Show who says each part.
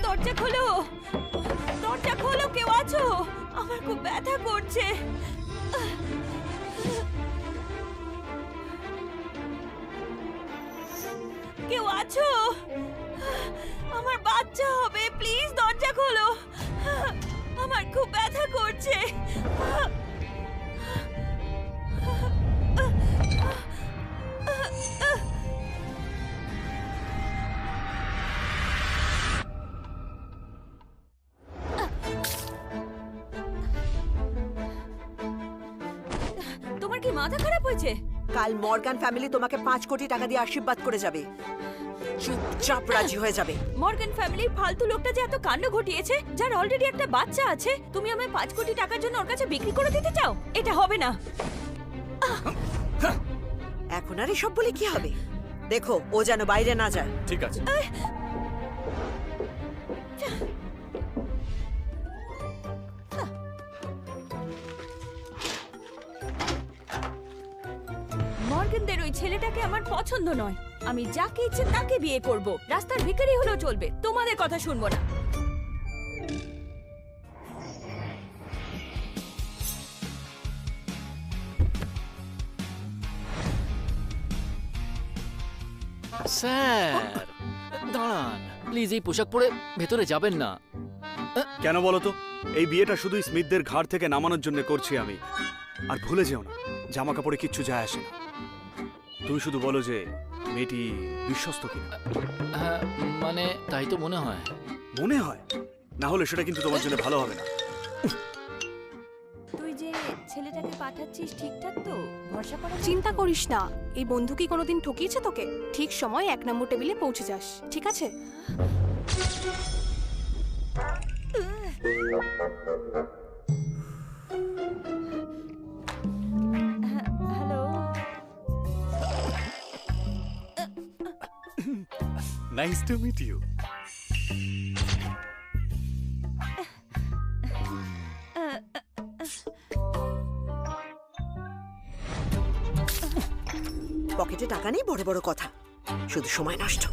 Speaker 1: দরজা খোলো, দরজা খোলো, কেউ আছো? আমার খুব ব্যথা করছে। কেউ আছো? আমার বাচ্চা হবে, প্লিজ দরজা খোলো। আমার খুব ব্যথা করছে। তোমার কি মাথা খারাপ হয়েছে?
Speaker 2: কাল মর্গান ফ্যামিলি তোমাকে 5 কোটি টাকা দিয়ে আশীর্বাদ করে যাবে। চুপচাপ রাজি হয়ে যাবে।
Speaker 1: মর্গান ফ্যামিলির ফালতু লোকটা যে এত কাণ্ড ঘটিয়েছে, যার অলরেডি একটা বাচ্চা আছে, তুমি আমায় 5 কোটি টাকার জন্য ওর কাছে বিক্রি করে দিতে চাও? এটা হবে না।
Speaker 2: এখন আর এসব বলে কি হবে? দেখো ও যেন বাইরে না যায়।
Speaker 3: ঠিক আছে।
Speaker 1: মর্গানদের ওই ছেলেটাকে আমার পছন্দ নয়। আমি যাকে ইচ্ছে তাকে বিয়ে করব। রাস্তার ভিখারি হলেও চলবে, তোমাদের কথা শুনবো না।
Speaker 4: স্যার দাঁড়ান প্লিজ, এই পোশাক পরে ভেতরে যাবেন না।
Speaker 3: কেন বলো তো? এই বিয়েটা শুধুই স্মিথদের ঘাড় থেকে নামানোর জন্য করছি আমি। আর ভুলে যেও না, জামা কাপড়ে কিচ্ছু যায় আসে না। তুমি শুধু বলো যে মেয়েটি বিশ্বস্ত কিনা।
Speaker 4: হ্যাঁ, মানে তাই তো মনে হয়।
Speaker 3: মনে হয়? না হলে সেটা কিন্তু তোমার জন্য ভালো হবে না।
Speaker 1: তুই যে ছেলেটাকে পাঠাচ্ছিস ঠিকঠাক তো? ভরসা করা যায়?
Speaker 5: চিন্তা করিস না, এই বন্ধু কি কোনোদিন ঠকিয়েছে তোকে? ঠিক সময় 1 নম্বর টেবিলে পৌঁছে যাস, ঠিক আছে?
Speaker 1: Hello.
Speaker 3: Nice to meet you.
Speaker 2: পকেটে টাকা নেই, বড় বড় কথা, শুধু সময় নষ্ট।